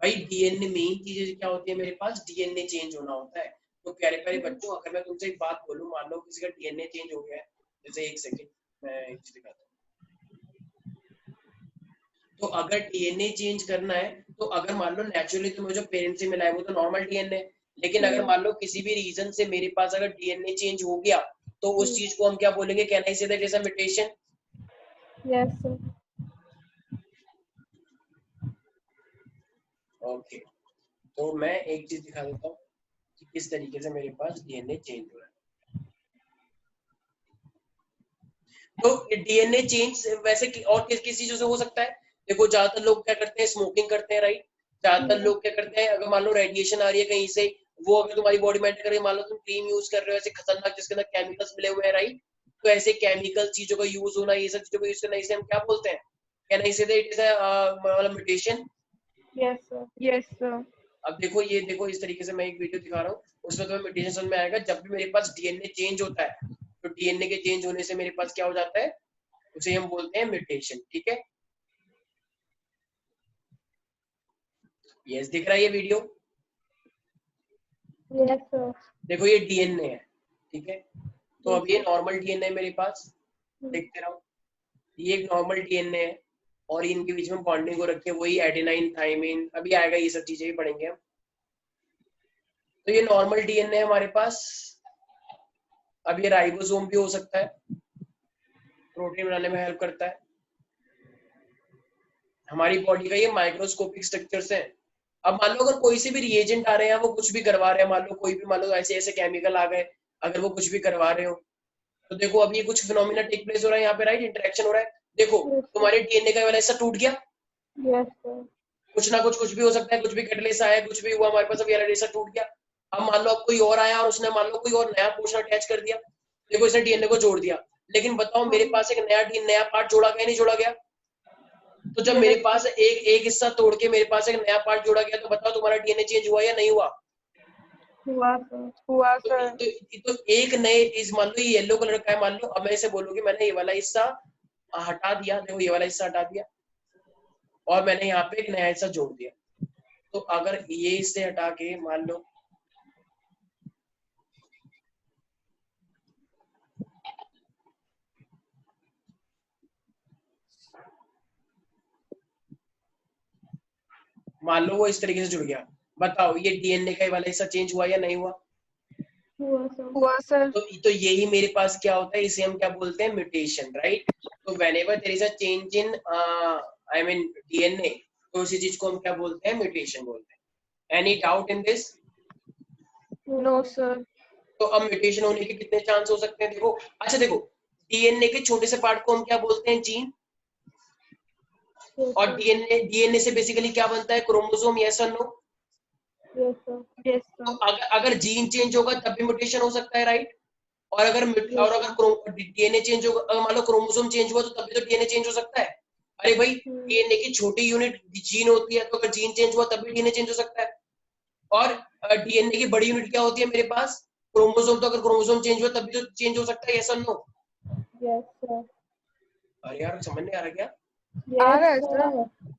भाई डीएनए मेन चीजें क्या होती है मेरे पास? डीएनए चेंज होना होता है। तो प्यारे प्यारे बच्चों, अगर मैं तुमसे एक बात बोलूं, मान लो किसी का डीएनए चेंज हो गया है, जैसे एक सेकंड मैं एक चीज दिखाता हूं। तो अगर डीएनए चेंज करना है, तो अगर मान लो नेचुरली तुम्हें जो पेरेंट्स से मिला है वो तो नॉर्मल डीएनए, लेकिन अगर मान लो किसी भी रीजन से मेरे पास अगर डीएनए चेंज हो गया, तो उस चीज को हम क्या बोलेंगे? Can I say that is a mutation? Yes sir. Okay, तो मैं एक चीज दिखा देता हूँ कि किस तरीके से मेरे पास डीएनए चेंज हो रहा है। तो डीएनए चेंज वैसे और किस किस चीजों से हो सकता है? देखो ज्यादातर लोग क्या करते हैं, स्मोकिंग करते हैं, राइट। ज्यादातर लोग क्या करते हैं, अगर मान लो रेडिएशन आ रही है कहीं से, वो अगर तुम्हारी बॉडी में एंटर कर रही है, मान लो तुम क्रीम यूज कर रहे हो ऐसे खतरनाक जिसके अंदर केमिकल्स मिले हुए हैं, राइट। तो ऐसे केमिकल चीजों का यूज होना, ये सब चीजों का यूज करना, इसे हम क्या बोलते हैं, can I say that it is मतलब mutation. Yes, sir. Yes, sir. अब देखो, ये देखो इस तरीके से मैं एक वीडियो दिखा रहा हूँ, उसमें तुम्हें म्यूटेशन समझ में आएगा। जब भी मेरे पास डीएनए चेंज होता है, तो डीएनए के चेंज होने से मेरे पास क्या हो जाता है, उसे हम बोलते हैं म्यूटेशन, ठीक है। यस, दिख रहा है ये वीडियो? Yes, sir. देखो ये डीएनए है, ठीक है। तो अब ये नॉर्मल डीएनए मेरे पास, देखते रहो, ये एक नॉर्मल डीएनए है और इनके बीच में बॉन्डिंग हो रखी है, वही एडेनाइन थाइमिन, अभी आएगा, ये सब चीजें भी पढ़ेंगे हम। तो ये नॉर्मल डीएनए है हमारे पास। अब ये राइबोसोम भी हो सकता है, प्रोटीन बनाने में हेल्प करता है। हमारी बॉडी का ये माइक्रोस्कोपिक स्ट्रक्चर्स है। अब मान लो अगर कोई से भी रिएजेंट आ रहे हैं, वो कुछ भी करवा रहे हैं, मान लो कोई भी, मान लो ऐसे ऐसे केमिकल आ गए, अगर वो कुछ भी करवा रहे हो, तो देखो अब ये कुछ फिनोमिना टेक प्लेस हो रहा है यहाँ पे, राइट, इंटरेक्शन हो रहा है। देखो तुम्हारे डीएनए का वाला हिस्सा टूट गया, Yes, sir. कुछ ना कुछ भी हो सकता है, कुछ भी कैटलिस्ट आया, कुछ भी हुआ, हमारे पास अब ये वाला हिस्सा टूट गया। अब मान लो अब कोई और आया और उसने मान लो कोई और नया पोर्शन अटैच कर दिया, देखो इसने डीएनए को जोड़ दिया, लेकिन बताओ मेरे पास एक नया पार्ट जोड़ा गया, नहीं जोड़ा गया? तो जब मेरे पास एक हिस्सा तोड़ के मेरे पास एक नया पार्ट जोड़ा गया, तो बताओ तुम्हारा डीएनए चेंज हुआ या नहीं हुआ? हुआ, sir. हुआ, तो, sir. तो एक नए इस, मान लो ये येलो कलर का है, मान लो, अब मैं इसे बोलूंगी मैंने ये वाला हिस्सा हटा दिया, देखो ये वाला हिस्सा हटा दिया और मैंने यहाँ पे एक नया हिस्सा जोड़ दिया। तो अगर ये इसे हटा के मान लो वो इस तरीके से जुड़ गया, बताओ ये डीएनए का ये वाला हिस्सा चेंज हुआ या नहीं हुआ? हुआ, sir. हुआ, sir. तो यही मेरे पास क्या होता है, इसे हम क्या बोलते हैं, म्यूटेशन, राइट। तो whenever there is a change in I mean DNA, तो उसी चीज को हम क्या बोलते हैं, म्यूटेशन बोलते हैं। Any doubt in this? No, sir. तो अब म्यूटेशन होने के कितने चांस हो सकते हैं, देखो। अच्छा देखो, डीएनए के छोटे से पार्ट को हम क्या बोलते हैं, जीन। Yes, और sir. डीएनए से बेसिकली क्या बनता है, क्रोमोसोम, यस और नो? Yes, sir. Yes, तो sir. अगर जीन चेंज होगा तब भी म्यूटेशन हो सकता है, राइट। और अगर डीएनए चेंज होगा, अगर मान लो क्रोमोसोम चेंज हुआ तो तब भी तो डीएनए चेंज हो सकता है। अरे भाई, डीएनए की छोटी यूनिट जीन होती है, तो अगर जीन चेंज हुआ तब भी डीएनए चेंज हो सकता है। और डीएनए की बड़ी यूनिट क्या होती है मेरे पास, क्रोमोसोम। तो अगर क्रोमोसोम चेंज हुआ तब भी तो चेंज हो सकता है, यस और नो? Yes, sir. अरे यार समझ नहीं आ रहा क्या? आ रहा है, Yes, sir.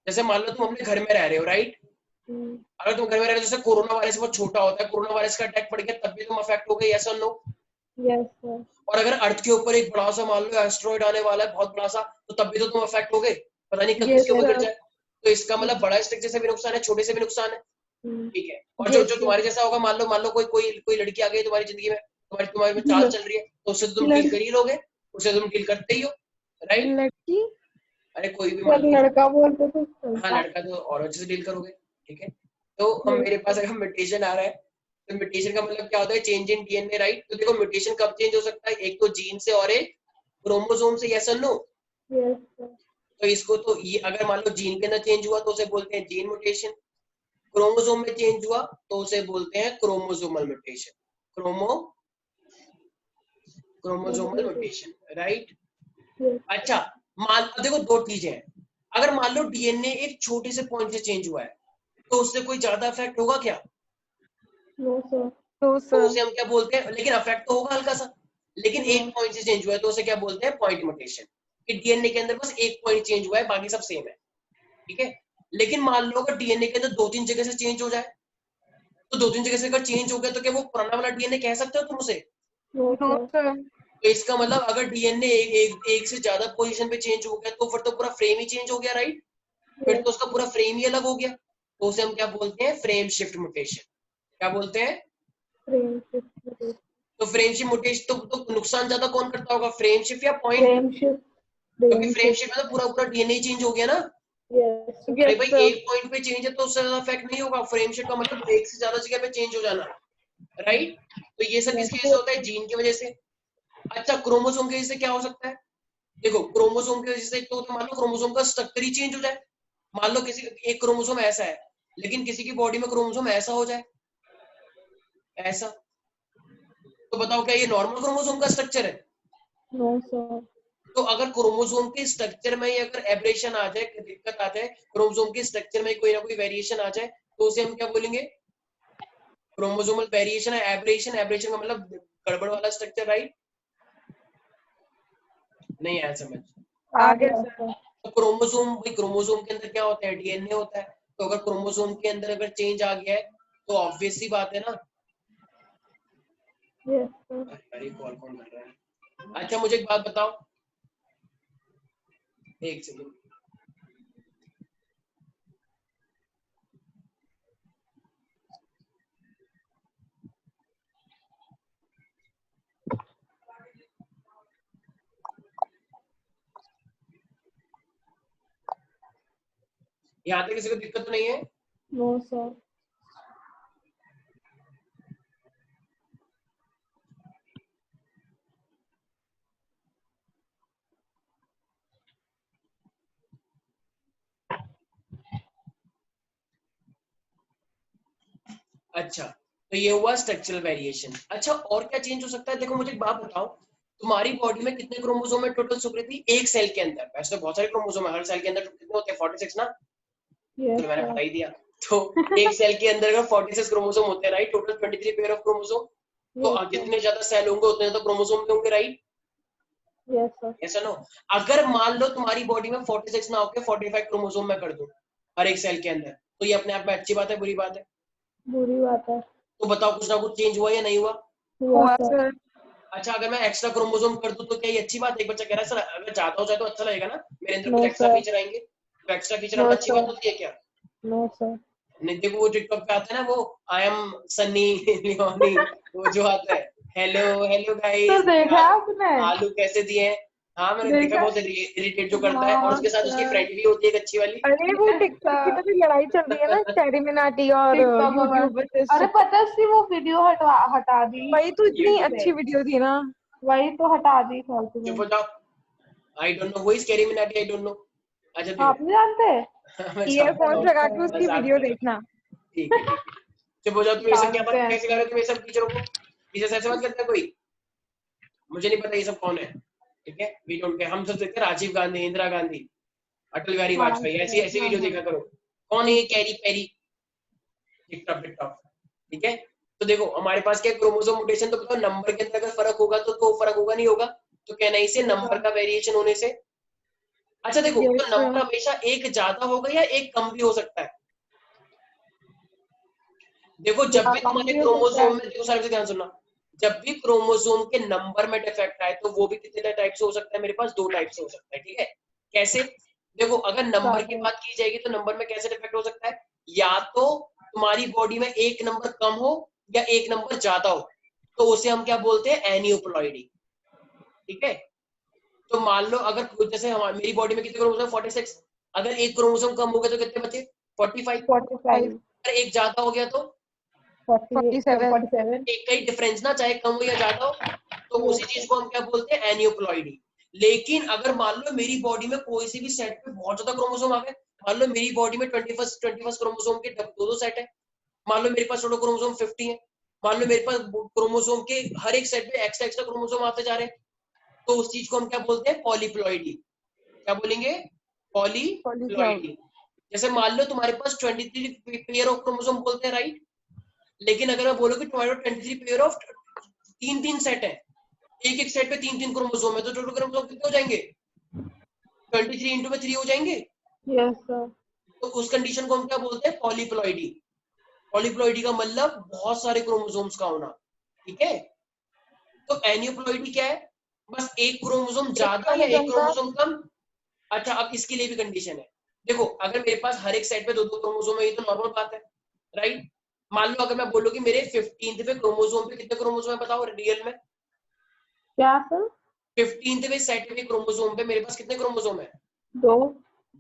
जैसे मान लो तुम अपने घर में रह रहे हो, राइट। अगर तुम घर में रह रहे हो, जैसे कोरोना वायरस बहुत छोटा होता है, कोरोना वायरस का अटैक पड़ गया तब भी तुम अफेक्ट हो गए, यस और नो? Yes, sir. और अगर अर्थ के ऊपर एक बड़ा सा मान लो एस्ट्रॉइड आने वाला है बहुत बड़ा सा, तो तब भी तो तुम अफेक्ट हो गए, पता नहीं कब Yes, किसके ऊपर गिर sir. जाए। तो इसका मतलब बड़ा स्ट्रक्चर से भी नुकसान है, छोटे से भी नुकसान है, ठीक है। और Yes, जो तुम्हारे जैसा होगा, मान लो कोई लड़की आ गई तुम्हारी जिंदगी में, तुम्हारी में चाल चल रही है, तो उससे तुम डील कर ही लोगे, उससे तुम डील करते ही हो, राइट। लड़की. अरे कोई भी सर मान लो, लड़का बोलते थे हाँ लड़का तो और अच्छे से डील करोगे, ठीक है। तो हम मेरे पास अगर म्यूटेशन आ रहा है, तो म्यूटेशन का मतलब क्या होता है, चेंज इन डीएनए, राइट। तो देखो म्यूटेशन कब चेंज हो सकता है, एक तो जीन से और एक क्रोमोसोम से, यस और नो? Yes, sir. तो इसको तो ये अगर मान लो जीन के अंदर चेंज हुआ तो उसे बोलते हैं जीन म्यूटेशन, क्रोमोसोम में चेंज हुआ तो उसे बोलते हैं chromosomal mutation, chromosomal mutation, right. Yes. अच्छा, देखो दो चीजें हैं, अगर मान लो डीएनए एक छोटे से पॉइंट से चेंज हुआ है, तो उससे कोई ज्यादा इफेक्ट होगा क्या? No, sir. No, तो sir. उसे हम क्या बोलते हैं, लेकिन अफेक्ट तो होगा हल्का सा, लेकिन एक पॉइंट से चेंज हुआ है तो उसे क्या बोलते हैं, पॉइंट म्यूटेशन। कि डीएनए के अंदर बस एक पॉइंट चेंज हुआ है, बाकी सब सेम है, ठीक है। लेकिन मान लो अगर डीएनए के अंदर दो तीन जगह से चेंज हो जाए, तो दो तीन जगह से अगर चेंज हो गया तो क्या वो पुराना वाला डीएनए कह सकते हो तुम उसे? No, No, sir. sir. तो इसका मतलब अगर डीएनए एक से ज्यादा पोजीशन पे चेंज हो गया तो फिर तो पूरा फ्रेम ही चेंज हो गया, राइट। फिर तो उसका पूरा फ्रेम ही अलग हो गया, तो उसे हम क्या बोलते हैं, फ्रेम शिफ्ट म्यूटेशन। क्या बोलते हैं? Frame shift. तो फ्रेम शिफ्ट म्यूटेशन तो नुकसान ज्यादा कौन करता होगा, फ्रेम शिफ्ट या पॉइंट? Frame shift. क्योंकि Frame फ्रेम shift. शिफ्ट में तो पूरा पूरा डीएनए चेंज हो गया ना। Yes, sir. अरे Yes, भाई sir. एक पॉइंट पे चेंज है तो उससे ज्यादा इफेक्ट नहीं होगा, फ्रेम शिफ्ट का मतलब एक से ज्यादा जगह पे चेंज हो जाना, राइट। तो ये सब किसकी वजह से होता है, जीन की वजह से। अच्छा, क्रोमोसोम की वजह से क्या हो सकता है? देखो क्रोमोसोम की वजह से एक तो मान लो क्रोमोसोम का स्ट्रक्चर ही चेंज हो जाए, मान लो किसी एक क्रोमोसोम ऐसा है लेकिन किसी की बॉडी में क्रोमोसोम ऐसा हो जाए, ऐसा, तो बताओ क्या ये नॉर्मल क्रोमोसोम का स्ट्रक्चर है? No sir. तो अगर क्रोमोसोम के स्ट्रक्चर में अगर एब्रेशन आ जाए, दिक्कत आ जाए, क्रोमोसोम के स्ट्रक्चर में कोई ना कोई वेरिएशन आ जाए, तो उसे हम क्या बोलेंगे? क्रोमोसोमल वेरिएशन है, एब्रेशन, एब्रेशन का मतलब गड़बड़ वाला स्ट्रक्चर, राइट? नहीं आया समझ? आगे सर। तो क्रोमोसोम के अंदर क्या होता है? डीएनए होता है। तो अगर क्रोमोसोम के अंदर अगर चेंज आ गया है तो ऑब्वियस सी बात है ना। Yes sir. अरे कॉल कौन कर रहा है? अच्छा मुझे एक बात बताओ, एक सेकंड, यहाँ तक किसी को दिक्कत तो नहीं है? No sir. अच्छा तो ये हुआ स्ट्रक्चरल वेरिएशन। अच्छा और क्या चेंज हो सकता है? देखो मुझे एक बात बताओ, तुम्हारी बॉडी में कितने क्रोमोसोम है टोटल सुकृति? एक सेल के अंदर, वैसे तो बहुत सारे क्रोमोसोम है, हर सेल के अंदर कितने होते हैं? 46 ना? यस तो मैंने सर। बता ही दिया। तो एक सेल के अंदर अगर 46 क्रोमोसोम होते हैं, right, total 23 pair of chromosome, तो यस सर। जितने ज्यादा सेल होंगे उतने ज्यादा क्रोमोसोम भी होंगे, राइट? Yes sir. ऐसा नो, अगर मान लो तुम्हारी बॉडी में 46 ना होके 45 क्रोमोसोम मैं कर दूं हर एक सेल के अंदर, तो ये अपने आप में अच्छी बात है बुरी बात है? बुरी बात है। तो बताओ कुछ ना कुछ चेंज हुआ या नहीं हुआ? हुआ हुआ सर। सर। अच्छा अगर मैं एक्स्ट्रा क्रोमोसोम कर दूं तो क्या ये अच्छी बात है? एक बच्चा कह रहा है सर अगर ज्यादा हो जाए तो अच्छा लगेगा ना, मेरे अंदर कुछ नो एक्स्ट्रा सर। फीचर आएंगे, तो एक्स्ट्रा फीचर नो आना अच्छी बात सर। होती है क्या? No sir. नहीं देखो वो टिकटॉक पे आता है ना, वो आई एम सनी लियोनी, वो जो आता है, हेलो हेलो तो गाइस, देखा आपने? आलू कैसे दिए हैं? हाँ मैंने देखा, देखा? बहुत इरिटेट जो करता है, और हाँ उसके साथ उसकी सर। फ्रेंड भी होती है एक अच्छी वाली। अरे वो यस टिकटॉक की सर। तो भी लड़ाई चल रही है ना, टेरिमिनाटी और टिकटॉक में। YouTube versus. अरे पता है उसकी वो वीडियो हटा दी वही तो इतनी यूट्यूब से। अच्छी वीडियो थी ना। वही तो हटा दी फालतू चुप में। हो जाओ, I don't know who is carry Minati, I don't know. अच्छा आप नहीं जानते? देखो मैं जानता ईयरफोन्स हूँ, लगा के उसकी मजाक वीडियो कर रहा हूँ, देखना। ठीक है ठीक है। चुप हो जाओ, तुम ये सब क्या जानते बात हैं कैसे कर रहे सर। हो तुम ये सब टीचरों को? टीचर से ऐसे बात करता है कोई? मुझे नहीं पता ये सब कौन है, ठीक है, वी डोंट केयर। हम सब देखते हैं राजीव गांधी, इंदिरा गांधी, अटल बिहारी हाँ वाजपेयी, ऐसी सर। ऐसी हाँ वीडियो हाँ। देखा करो। कौन है ये कैरी पेरी? टिकटॉक टिकटॉक, ठीक है। तो देखो हमारे पास क्या क्रोमोसोम म्यूटेशन, तो बताओ नंबर के अंदर अगर फर्क होगा तो फर्क होगा नहीं होगा? तो कहना इसे होगा। नंबर का वेरिएशन होने से। अच्छा देखो तो यस नंबर हमेशा एक ज्यादा होगा या एक कम भी हो सकता है? देखो जब या भी कम तुम्हारे भी हो सकता क्रोमोसोम है। में, देखो सारे से ध्यान सुनना, जब भी क्रोमोसोम के नंबर में डिफेक्ट आए तो वो भी कितने टाइप से हो सकता है? मेरे पास दो टाइप से हो सकता है, ठीक है। कैसे? देखो अगर नंबर की ज्यादा। बात की जाएगी तो नंबर में कैसे डिफेक्ट हो सकता है? या तो तुम्हारी बॉडी में एक नंबर कम हो या एक नंबर ज्यादा हो, तो उसे हम क्या बोलते हैं? एनियोप्लॉइडी, ठीक है। तो मान लो अगर जैसे हमारी मेरी बॉडी में कितने क्रोमोसोम? 46, अगर एक क्रोमोसोम कम हो गया तो कितने बचे? 45। 45। अगर एक ज्यादा हो गया तो 47। 47। एक का ही डिफरेंस ना, चाहे कम हो या ज्यादा हो, तो उसी चीज को हम क्या बोलते हैं? एनियोप्लॉइडी। लेकिन अगर मान लो मेरी बॉडी में कोई सी भी सेट पे बहुत ज्यादा क्रोमोसोम आ गए, मान लो मेरी बॉडी में 21 क्रोमोसोम के दो दो सेट है, मान लो मेरे पास टोटल क्रोमोसोम 50 है, मान लो मेरे पास क्रोमोसोम के हर एक सेट पे एक्स्ट्रा एक्स्ट्रा क्रोमोसोम आते जा रहे हैं, तो उस चीज को हम क्या बोलते हैं? पॉलीप्लॉइडी। क्या बोलेंगे? पॉलीग्लॉट। पॉलीप्लॉइडी। जैसे मान लो तुम्हारे पास 23 पेयर ऑफ क्रोमोसोम बोलते हैं, राइट, लेकिन अगर मैं बोलूं कि तुम्हारे 23 पेयर ऑफ तीन तीन सेट है, एक एक सेट पे तीन तीन क्रोमोसोम है, तो टोटल क्रोमोसोम कितने हो जाएंगे? 23 इंटू में 3 हो जाएंगे। Yes sir. तो उस कंडीशन को हम क्या बोलते हैं? पॉलीप्लॉइडी। पॉलीप्लॉइडी का मतलब बहुत सारे क्रोमोसोम्स का होना, ठीक है। तो एनियोप्लॉइडी क्या है? बस एक क्रोमोसोम एक ज्यादा या एक क्रोमोसोम का। क्रोमोसोम कम। अच्छा अब इसके लिए भी कंडीशन है, देखो अगर मेरे पास हर एक सेट पे दो दो क्रोमोसोम है, ये तो नॉर्मल बात है, राइट। मान लो अगर मैं बोलूं कि मेरे 15th पे क्रोमोसोम पे कितने क्रोमोसोम है, बताओ रियल में? क्या सर? 15th पे सेट पे क्रोमोसोम पे मेरे पास कितने क्रोमोसोम है? 2।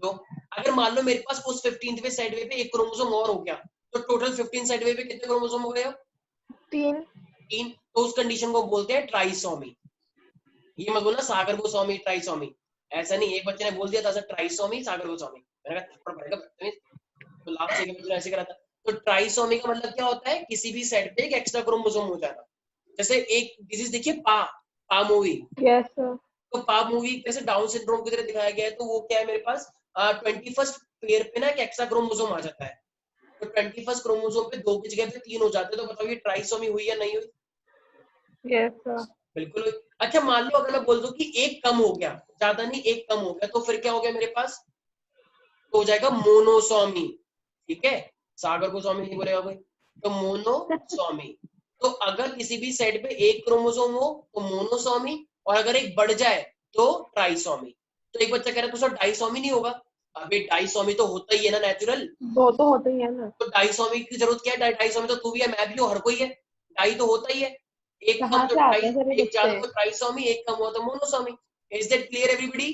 दो। अगर मान लो मेरे पास उस 15th पे सेट पे एक क्रोमोसोम और हो गया, तो टोटल 15 सेट पे कितने क्रोमोसोम हो गए? 3। तीन। तो उस कंडीशन को बोलते हैं ट्राइसोमी। ये मत बोलना सागर गोस्वामी ट्राइसोमी, ऐसा नहीं, एक बच्चे ने बोल दिया था सर ट्राइसोमी सागर गोस्वामी, मैंने कहा थप्पड़ पड़ेगा बदतमीज। तो लास्ट एक बच्चे ने ऐसे करा था। तो ट्राइसोमी का मतलब क्या होता है, किसी भी सेट पे एक एक्स्ट्रा क्रोमोसोम हो जाना। जैसे एक डिजीज देखिए पा मूवी, यस सर। तो पा मूवी जैसे डाउन सिंड्रोम की तरह दिखाया गया है, तो वो क्या है मेरे पास 21st पेयर पे ना एक एक्स्ट्रा क्रोमोसोम आ जाता है, तो 21st क्रोमोसोम पे 2 की जगह पे 3 हो जाते हैं। तो बताओ ये ट्राइसोमी हुई या नहीं हुई? Yes sir. बिल्कुल हुई। अच्छा मान लो अगर मैं बोल दूं कि एक कम हो गया, ज्यादा नहीं एक कम हो गया, तो फिर क्या हो गया मेरे पास, तो हो जाएगा मोनोसोमी। ठीक है, सागर को स्वामी नहीं बोलेगा कोई, तो मोनोसोमी। तो अगर किसी भी सेट पे एक क्रोमोसोम हो तो मोनोसोमी, और अगर एक बढ़ जाए तो ट्राइसोमी। तो एक बच्चा कह रहा है तो सर डाइसोमी नहीं होगा? अभी डाइसोमी तो होता ही है ना नेचुरल, दो तो होते ही है ना। तो डाइसोमी की जरूरत क्या है? डाइसोमी तो तू भी है, मैं भी हूँ, हर कोई है, डाई तो होता ही है। एक कम कहाँ तो से आते ट्राई, हैं सर ये एक ज्यादा बच्चे? तो ट्राइसोमी, एक कम हुआ तो monosomy. Is that clear everybody?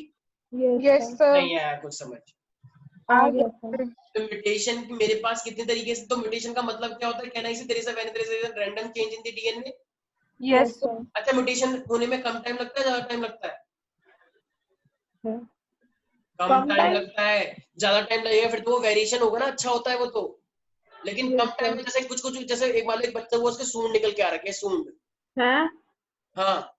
Yes sir. Sir. नहीं आया कुछ समझ? आ गया सर। तो म्यूटेशन मेरे पास कितने तरीके से, तो म्यूटेशन का मतलब क्या होता है? Can I say there is a when there is a random change in the DNA. Yes sir. अच्छा म्यूटेशन होने में कम टाइम लगता है ज्यादा टाइम लगता है? कम कम टाइम टाइम। लगता है। ज्यादा टाइम लगेगा फिर तो वो वेरिएशन होगा ना, अच्छा होता है वो तो। लेकिन यस कम टाइम सर। में जैसे कुछ कुछ, जैसे एक मान लो एक बच्चा हुआ उसके सूंड निकल के आ रखे हैं, सूंड। हैं? हाँ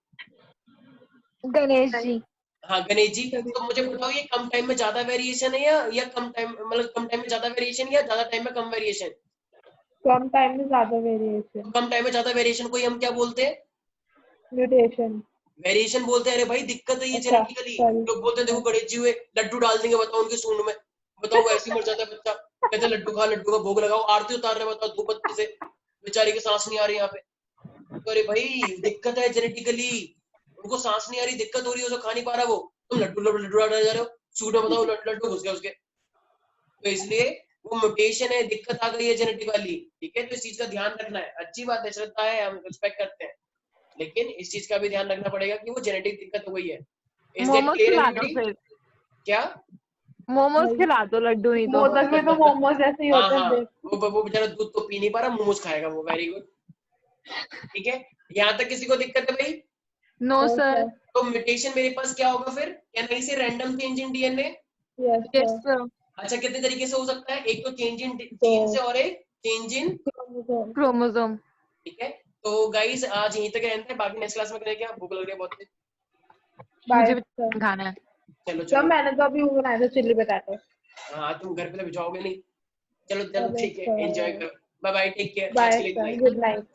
गणेश जी। हाँ गणेश जी, तो मुझे बताओ ये कम टाइम में ज्यादा वेरिएशन है या कम टाइम, मतलब कम टाइम में ज्यादा वेरिएशन या ज्यादा टाइम में कम वेरिएशन? कम टाइम में ज्यादा वेरिएशन। कम टाइम में ज्यादा वेरिएशन को ही हम क्या बोलते हैं? म्यूटेशन। वेरिएशन बोलते हैं। अरे भाई दिक्कत है ये अच्छा जेनेटिकली। सॉरी। लोग बोलते हैं देखो गणेश जी हुए, लड्डू डाल देंगे बताओ उनके सूंड में, बताओ वो ऐसे ही मर जाता है बच्चा। कहते हैं लड्डू खा, लड्डू का भोग लगाओ, आरती उतार रहे बताओ धूप बत्ती से, बेचारी की सांस नहीं आ रही यहाँ पे। तो अरे भाई दिक्कत है जेनेटिकली, उनको सांस नहीं आ रही, दिक्कत हो रही है, जो खा नहीं पा रहा वो, तुम लड्डू लड्डू डाल जा रहे हो, सूट में बताओ लड्डू घुस गया उसके। तो इसलिए वो म्यूटेशन है, दिक्कत आ गई है जेनेटिक वाली। ठीक है, तो इस चीज का ध्यान रखना है। अच्छी बात है, श्रद्धा है, हम रिस्पेक्ट करते हैं, लेकिन इस चीज का भी ध्यान रखना पड़ेगा कि वो जेनेटिक दिक्कत हो गई है। इज दैट मोमोज क्लियर खिला दो एवरीबॉडी? फिर, क्या? मोमोज खिला दो, लड्डू नहीं तो। मोदक में तो मोमोज जैसे ही हाँ होते हाँ, हैं। वो बेचारा दूध तो पी नहीं पा रहा, मोमोज खाएगा वो। Very good. ठीक है, यहाँ तक किसी को दिक्कत है भाई? No sir. तो म्यूटेशन मेरे पास क्या होगा फिर? कैन आई से random change in DNA? Yes yes sir. Sir. अच्छा कितने तरीके से हो सकता है? एक तो चेंज इन तो जीन से, और एक चेंज इन। क्रोमोसोम। ठीक है, तो गाइस आज यहीं तक रहते हैं, बाकी नेक्स्ट क्लास में करेंगे। भूख लग रही है बहुत तेज। मुझे बाय भी सर। खाना है। चलो सर चलो, मैंने तो अभी वो बनाया था चिल्ली पटाटो। हाँ तुम घर पे तो भिजवाओगे नहीं। चलो चलो अरे ठीक है, एंजॉय सर। करो। बाय बाय, टेक केयर, आज बाय के लिए सर, बाय। Good night.